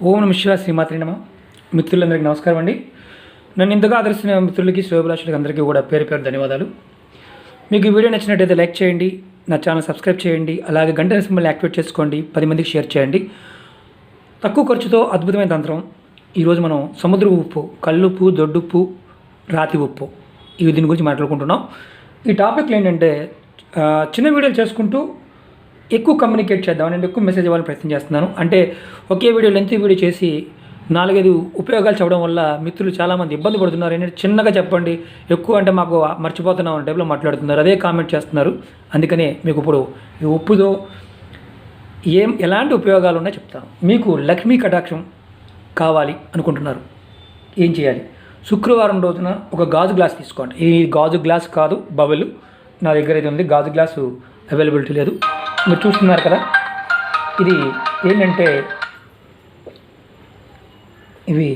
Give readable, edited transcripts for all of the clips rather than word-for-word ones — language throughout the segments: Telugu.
ఓం నమః శివాయ శ్రీమాత్రే నమః. మిత్రులందరికీ నమస్కారం అండి. నన్ను ఇంతగా ఆదరిస్తున్న మిత్రులకి శ్రేయోభిలాషులకి అందరికీ కూడా పేరు పేరు ధన్యవాదాలు. మీకు ఈ వీడియో నచ్చినట్టయితే లైక్ చేయండి, నా ఛానల్ సబ్స్క్రైబ్ చేయండి, అలాగే గంట సింబల్ని యాక్టివేట్ చేసుకోండి, 10 మందికి షేర్ చేయండి. తక్కువ ఖర్చుతో అద్భుతమైన తంత్రం. ఈరోజు మనం సముద్ర ఉప్పు, కల్లుప్పు, దొడ్డుప్పు, రాతి ఉప్పు దీని గురించి మాట్లాడుకుంటున్నాం. ఈ టాపిక్లు ఏంటంటే చిన్న వీడియోలు చేసుకుంటూ ఎక్కువ కమ్యూనికేట్ చేద్దామని నేను ఎక్కువ మెసేజ్ ఇవ్వాలని ప్రయత్నం చేస్తున్నాను. అంటే ఒకే వీడియో లెంత్ వీడియో చేసి 4-5 ఉపయోగాలు చెప్పడం వల్ల మిత్రులు చాలామంది ఇబ్బంది పడుతున్నారు. ఏంటంటే చిన్నగా చెప్పండి, ఎక్కువ అంటే మాకు మర్చిపోతున్నాం అనే టైప్లో మాట్లాడుతున్నారు, అదే కామెంట్ చేస్తున్నారు. అందుకనే మీకు ఇప్పుడు ఈ ఉప్పుతో ఎలాంటి ఉపయోగాలు ఉన్నాయో చెప్తాను. మీకు లక్ష్మీ కటాక్షం కావాలి అనుకుంటున్నారు, ఏం చేయాలి? శుక్రవారం రోజున ఒక గాజు గ్లాస్ తీసుకోండి. ఈ గాజు గ్లాస్ కాదు, బబుల్ నా దగ్గర అయితే ఉంది. గాజు గ్లాసు అవైలబిలిటీ లేదు, మీరు చూస్తున్నారు కదా. ఇది ఏంటంటే ఇవి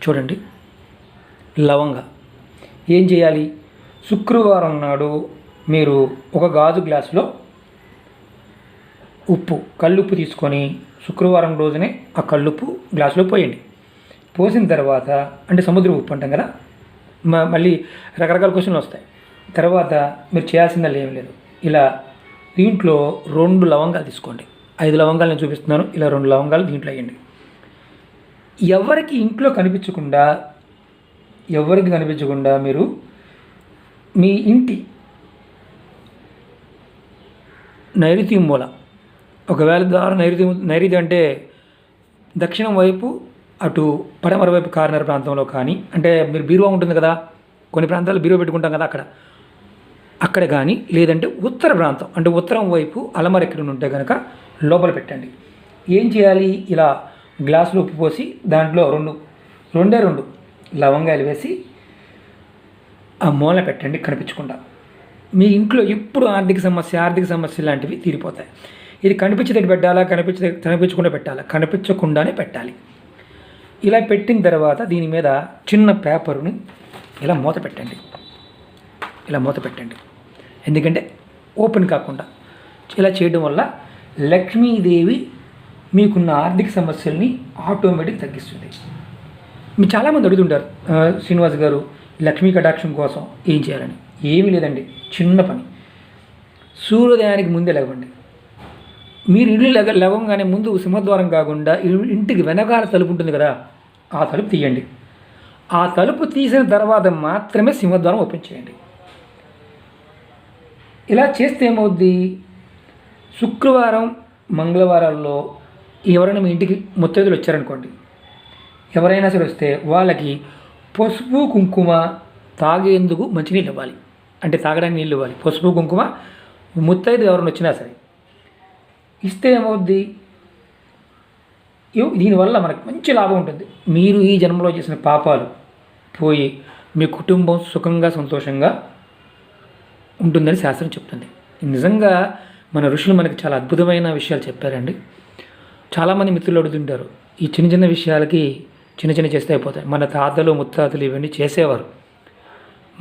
చూడండి, లవంగా. ఏం చేయాలి? శుక్రవారం నాడు మీరు ఒక గాజు గ్లాసులో ఉప్పు, కల్లుప్పు తీసుకొని శుక్రవారం రోజునే ఆ కల్లుప్పు గ్లాసులో పోయండి. పోసిన తర్వాత, అంటే సముద్ర ఉప్పు అంటాం కదా, మళ్ళీ రకరకాల క్వశ్చన్లు వస్తాయి. తర్వాత మీరు చేయాల్సిందా ఏం లేదు, ఇలా దీంట్లో 2 లవంగాలు తీసుకోండి. 5 లవంగాలు నేను చూపిస్తున్నాను, ఇలా 2 లవంగాలు దీంట్లో వేయండి. ఎవరికి ఇంట్లో కనిపించకుండా మీరు మీ ఇంటి నైరుతి మూల, ఒకవేళ ద్వారా నైరుతి అంటే దక్షిణం వైపు, అటు పడమర వైపు కార్నర్ ప్రాంతంలో కానీ, అంటే మీరు బీరువా ఉంటుంది కదా, కొన్ని ప్రాంతాల్లో బీరువా పెట్టుకుంటాం కదా, అక్కడ కానీ, లేదంటే ఉత్తర ప్రాంతం అంటే ఉత్తరం వైపు అలమర ఎక్కడ ఉంటే కనుక లోపల పెట్టండి. ఏం చేయాలి? ఇలా గ్లాసులో ఉప్పు పోసి దాంట్లో 2 లవంగాలు వేసి ఆ మూల పెట్టండి కనిపించకుండా. మీ ఇంట్లో ఎప్పుడు ఆర్థిక సమస్య లాంటివి తీరిపోతాయి. ఇది కనిపించేటట్టు పెట్టాలా, కనిపించకుండా పెట్టాలా? కనిపించకుండానే పెట్టాలి. ఇలా పెట్టిన తర్వాత దీని మీద చిన్న పేపరుని ఇలా మూత పెట్టండి. ఎందుకంటే ఓపెన్ కాకుండా ఇలా చేయడం వల్ల లక్ష్మీదేవి మీకున్న ఆర్థిక సమస్యల్ని ఆటోమేటిక్ తగ్గిస్తుంది. మీరు చాలామంది అడుగుతుంటారు, శ్రీనివాస్ గారు లక్ష్మీ కటాక్షం కోసం ఏం చేయాలని. ఏమీ లేదండి, చిన్న పని. సూర్యోదయానికి ముందే లేవండి. మీరు ఇల్లు లేవగానే ముందు సింహద్వారం కాకుండా ఇంటికి వెనకాల తలుపు ఉంటుంది కదా, ఆ తలుపు తీయండి. ఆ తలుపు తీసిన తర్వాత మాత్రమే సింహద్వారం ఓపెన్ చేయండి. ఇలా చేస్తే ఏమవుద్ది? శుక్రవారం, మంగళవారాల్లో ఎవరైనా మీ ఇంటికి ముత్తైదులు వచ్చారనుకోండి, ఎవరైనా సరే వస్తే వాళ్ళకి పసుపు కుంకుమ తాగేందుకు మంచినీళ్ళు ఇవ్వాలి, అంటే తాగడానికి నీళ్ళు ఇవ్వాలి. పసుపు కుంకుమ ముత్తైదు ఎవరైనా వచ్చినా సరే ఇస్తే ఏమవుద్ది? దీనివల్ల మనకు మంచి లాభం ఉంటుంది. మీరు ఈ జన్మలో చేసిన పాపాలు పోయి మీ కుటుంబం సుఖంగా సంతోషంగా ఉంటుందని శాస్త్రం చెప్తుంది. నిజంగా మన ఋషులు మనకి చాలా అద్భుతమైన విషయాలు చెప్పారండి. చాలామంది మిత్రులు అడుగుతుంటారు, ఈ చిన్న విషయాలకి చిన్న చేస్తే అయిపోతాయి. మన తాతలు ముత్తాతలు ఇవన్నీ చేసేవారు,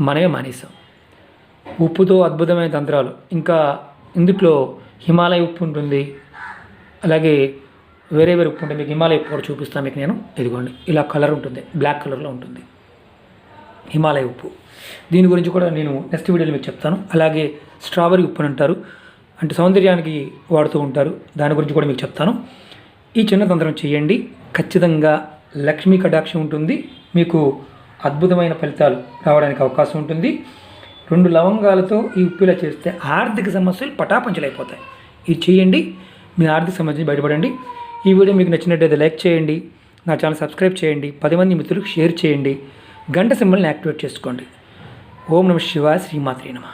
మనమే మానేసాం. ఉప్పుతో అద్భుతమైన తంత్రాలు. ఇంకా ఇందులో హిమాలయ ఉప్పు ఉంటుంది, అలాగే వేరే ఉప్పు ఉంటుంది. మీకు హిమాలయ ఉప్పు కూడా చూపిస్తాను మీకు నేను. ఇదిగోండి, ఇలా కలర్ ఉంటుంది, బ్లాక్ కలర్లో ఉంటుంది హిమాలయ ఉప్పు. దీని గురించి కూడా నేను నెక్స్ట్ వీడియోలో మీకు చెప్తాను. అలాగే స్ట్రాబెరీ ఉప్పు అని అంటారు, అంటే సౌందర్యానికి వాడుతూ ఉంటారు, దాని గురించి కూడా మీకు చెప్తాను. ఈ చిన్న తంత్రం చేయండి, ఖచ్చితంగా లక్ష్మీ కటాక్షం ఉంటుంది. మీకు అద్భుతమైన ఫలితాలు రావడానికి అవకాశం ఉంటుంది. 2 లవంగాలతో ఈ ఉప్పులా చేస్తే ఆర్థిక సమస్యలు పటాపంచలైపోతాయి. ఇది చేయండి, మీ ఆర్థిక సమస్యని బయటపడండి. ఈ వీడియో మీకు నచ్చినట్టయితే లైక్ చేయండి, నా ఛానల్ సబ్స్క్రైబ్ చేయండి, 10 మంది మిత్రులకు షేర్ చేయండి, గంట సింబల్ని యాక్టివేట్ చేసుకోండి. ఓం నమః శివాయ శ్రీమాత్రే నమః.